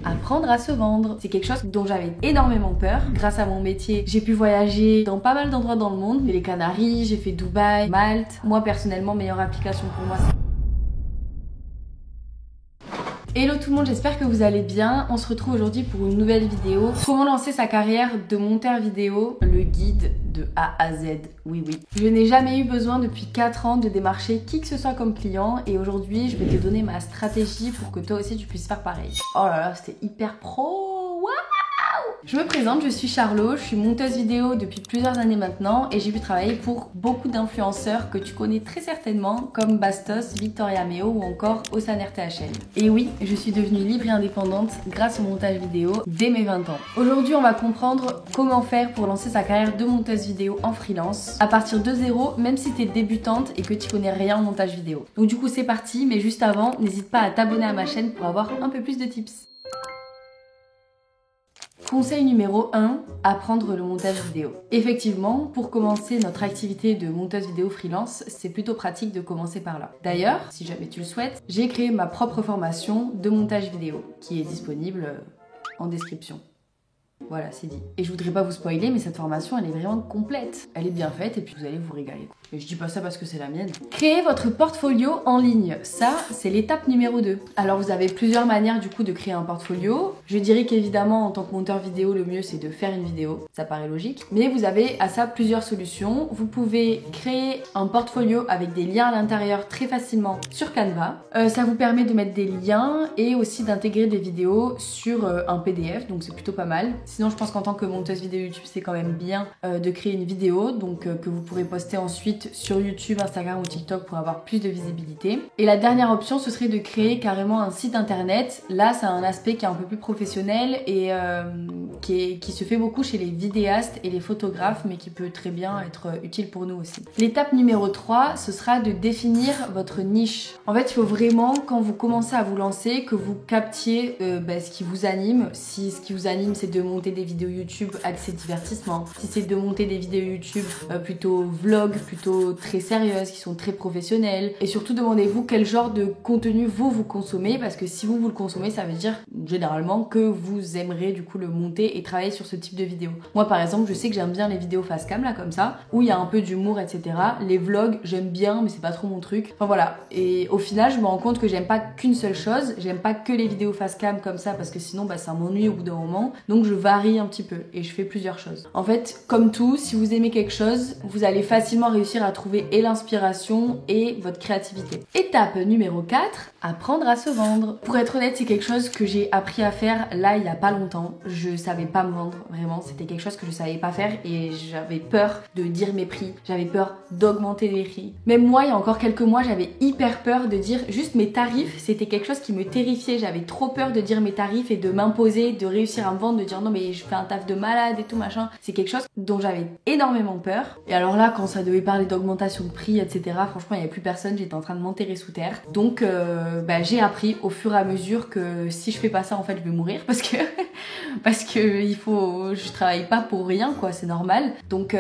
Apprendre à se vendre, c'est quelque chose dont j'avais énormément peur. Grâce à mon métier, j'ai pu voyager dans pas mal d'endroits dans le monde. J'ai fait les Canaries, j'ai fait Dubaï, Malte. Moi personnellement, meilleure application pour moi, c'est... Hello tout le monde, j'espère que vous allez bien. On se retrouve aujourd'hui pour une nouvelle vidéo. Comment lancer sa carrière de monteur vidéo, le guide de A à Z. Oui. Je n'ai jamais eu besoin depuis 4 ans de démarcher qui que ce soit comme client et aujourd'hui je vais te donner ma stratégie pour que toi aussi tu puisses faire pareil. Oh là là, c'était hyper pro. Je me présente, je suis Charlot, je suis monteuse vidéo depuis plusieurs années maintenant et j'ai pu travailler pour beaucoup d'influenceurs que tu connais très certainement comme Bastos, Victoria Meo ou encore Osan RTHL. Et oui, je suis devenue libre et indépendante grâce au montage vidéo dès mes 20 ans. Aujourd'hui, on va comprendre comment faire pour lancer sa carrière de monteuse vidéo en freelance à partir de zéro, même si tu es débutante et que tu connais rien en montage vidéo. Donc du coup, c'est parti, mais juste avant, n'hésite pas à t'abonner à ma chaîne pour avoir un peu plus de tips. Conseil numéro 1, apprendre le montage vidéo. Effectivement, pour commencer notre activité de monteuse vidéo freelance, c'est plutôt pratique de commencer par là. D'ailleurs, si jamais tu le souhaites, j'ai créé ma propre formation de montage vidéo qui est disponible en description. Voilà, c'est dit. Et je voudrais pas vous spoiler, mais cette formation, elle est vraiment complète. Elle est bien faite et puis vous allez vous régaler. Et je dis pas ça parce que c'est la mienne. Créer votre portfolio en ligne. Ça, c'est l'étape numéro 2. Alors, vous avez plusieurs manières du coup de créer un portfolio. Je dirais qu'évidemment, en tant que monteur vidéo, le mieux, c'est de faire une vidéo. Ça paraît logique. Mais vous avez à ça plusieurs solutions. Vous pouvez créer un portfolio avec des liens à l'intérieur très facilement sur Canva. Ça vous permet de mettre des liens et aussi d'intégrer des vidéos sur un PDF. Donc, c'est plutôt pas mal. Sinon, je pense qu'en tant que monteuse vidéo YouTube, c'est quand même bien de créer une vidéo donc que vous pourrez poster ensuite sur YouTube, Instagram ou TikTok pour avoir plus de visibilité. Et la dernière option, ce serait de créer carrément un site internet. Là, ça a un aspect qui est un peu plus professionnel et qui se fait beaucoup chez les vidéastes et les photographes, mais qui peut très bien être utile pour nous aussi. L'étape numéro 3, ce sera de définir votre niche. En fait, il faut vraiment, quand vous commencez à vous lancer, que vous captiez ce qui vous anime. Si ce qui vous anime, c'est de monter des vidéos YouTube axées divertissement, si c'est de monter des vidéos YouTube plutôt vlog, plutôt très sérieuses, qui sont très professionnelles, et surtout demandez-vous quel genre de contenu vous consommez, parce que si vous le consommez, ça veut dire généralement que vous aimerez du coup le monter et travailler sur ce type de vidéo. Moi par exemple, je sais que j'aime bien les vidéos face cam là comme ça, où il y a un peu d'humour etc. Les vlogs, j'aime bien, mais c'est pas trop mon truc. Enfin voilà, et au final je me rends compte que j'aime pas qu'une seule chose, j'aime pas que les vidéos face cam comme ça, parce que sinon ça m'ennuie au bout d'un moment, donc je varie un petit peu et je fais plusieurs choses. En fait, comme tout, si vous aimez quelque chose, vous allez facilement réussir à trouver et l'inspiration et votre créativité. Étape numéro 4, apprendre à se vendre. Pour être honnête, c'est quelque chose que j'ai appris à faire là il y a pas longtemps. Je savais pas me vendre, vraiment, c'était quelque chose que je savais pas faire et j'avais peur de dire mes prix, j'avais peur d'augmenter les prix. Même moi, il y a encore quelques mois, j'avais hyper peur de dire juste mes tarifs, c'était quelque chose qui me terrifiait, j'avais trop peur de dire mes tarifs et de m'imposer, de réussir à me vendre, de dire non mais je fais un taf de malade et tout machin. C'est quelque chose dont j'avais énormément peur. Et alors là, quand ça devait parler d'augmentation de prix, etc., franchement, il n'y avait plus personne, j'étais en train de m'enterrer sous terre. Donc, j'ai appris au fur et à mesure que si je fais pas ça, en fait, je vais mourir parce que je travaille pas pour rien, quoi, c'est normal. Donc,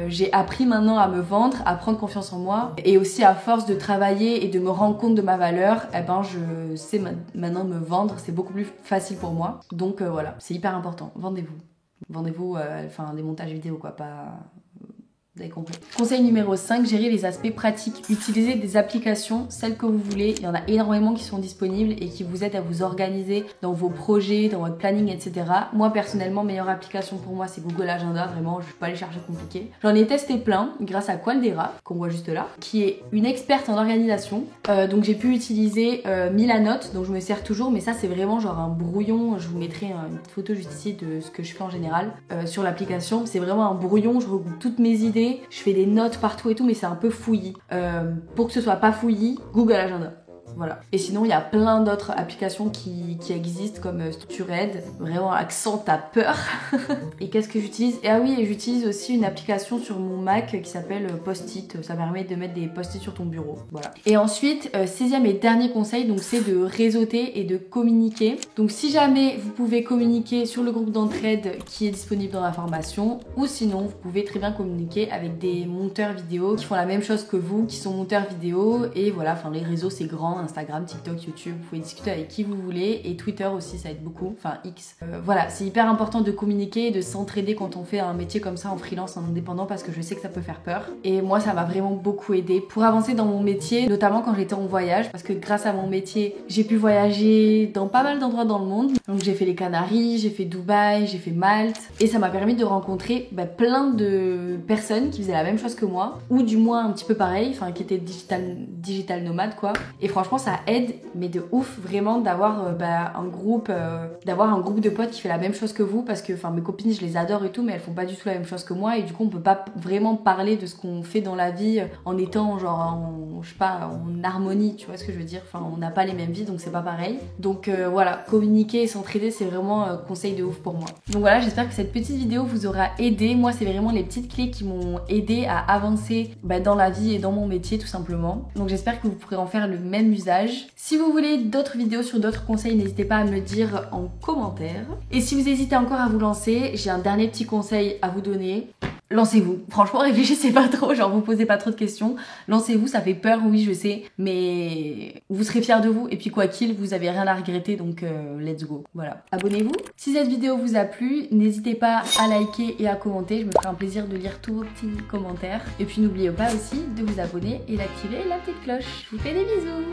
j'ai appris maintenant à me vendre, à prendre confiance en moi et aussi à force de travailler et de me rendre compte de ma valeur, je sais maintenant me vendre, c'est beaucoup plus facile pour moi. Donc, voilà, c'est hyper important. Vendez-vous. Vendez-vous, des montages vidéo quoi, pas... Vous avez compris. Conseil numéro 5, gérer les aspects pratiques. Utilisez des applications, celles que vous voulez. Il y en a énormément qui sont disponibles et qui vous aident à vous organiser dans vos projets, dans votre planning, etc. Moi, personnellement, meilleure application pour moi, c'est Google Agenda. Vraiment, je ne vais pas aller chercher compliqué. J'en ai testé plein grâce à Qualdera, qu'on voit juste là, qui est une experte en organisation. Donc, j'ai pu utiliser Milanote, dont je me sers toujours. Mais ça, c'est vraiment genre un brouillon. Je vous mettrai une photo juste ici de ce que je fais en général sur l'application. C'est vraiment un brouillon. Je regroupe toutes mes idées. Je fais des notes partout et tout, mais c'est un peu fouillis. Pour que ce soit pas fouillis, Google Agenda. Voilà. Et sinon, il y a plein d'autres applications qui existent comme StructureD. Vraiment, accent, t'as peur. Et qu'est-ce que j'utilise? Et ah oui, et j'utilise aussi une application sur mon Mac qui s'appelle Post-it. Ça permet de mettre des post-it sur ton bureau. Voilà. Et ensuite, 6e et dernier conseil, donc c'est de réseauter et de communiquer. Donc si jamais vous pouvez communiquer sur le groupe d'entraide qui est disponible dans la formation, ou sinon vous pouvez très bien communiquer avec des monteurs vidéo qui font la même chose que vous, qui sont monteurs vidéo. Et voilà, enfin les réseaux c'est grand, Instagram, TikTok, YouTube, vous pouvez discuter avec qui vous voulez et Twitter aussi ça aide beaucoup, enfin X. Voilà, c'est hyper important de communiquer et de s'entraider quand on fait un métier comme ça en freelance, en indépendant parce que je sais que ça peut faire peur. Et moi ça m'a vraiment beaucoup aidé pour avancer dans mon métier, notamment quand j'étais en voyage parce que grâce à mon métier, j'ai pu voyager dans pas mal d'endroits dans le monde. Donc j'ai fait les Canaries, j'ai fait Dubaï, j'ai fait Malte et ça m'a permis de rencontrer plein de personnes qui faisaient la même chose que moi ou du moins un petit peu pareil, enfin qui étaient digital nomades quoi. Et franchement ça aide mais de ouf vraiment d'avoir un groupe de potes qui fait la même chose que vous parce que enfin mes copines je les adore et tout mais elles font pas du tout la même chose que moi et du coup on peut pas vraiment parler de ce qu'on fait dans la vie en étant genre en harmonie, tu vois ce que je veux dire, enfin on n'a pas les mêmes vies donc c'est pas pareil. Donc voilà, communiquer et s'entraider c'est vraiment conseil de ouf pour moi. Donc voilà, j'espère que cette petite vidéo vous aura aidé. Moi c'est vraiment les petites clés qui m'ont aidé à avancer dans la vie et dans mon métier tout simplement. Donc j'espère que vous pourrez en faire le même usage. Si vous voulez d'autres vidéos sur d'autres conseils, n'hésitez pas à me le dire en commentaire. Et si vous hésitez encore à vous lancer, j'ai un dernier petit conseil à vous donner. Lancez-vous. Franchement, réfléchissez pas trop, genre vous posez pas trop de questions. Lancez-vous, ça fait peur, oui, je sais, mais vous serez fiers de vous. Et puis quoi qu'il, vous avez rien à regretter, donc let's go. Voilà. Abonnez-vous. Si cette vidéo vous a plu, n'hésitez pas à liker et à commenter. Je me ferai un plaisir de lire tous vos petits commentaires. Et puis n'oubliez pas aussi de vous abonner et d'activer la petite cloche. Je vous fais des bisous.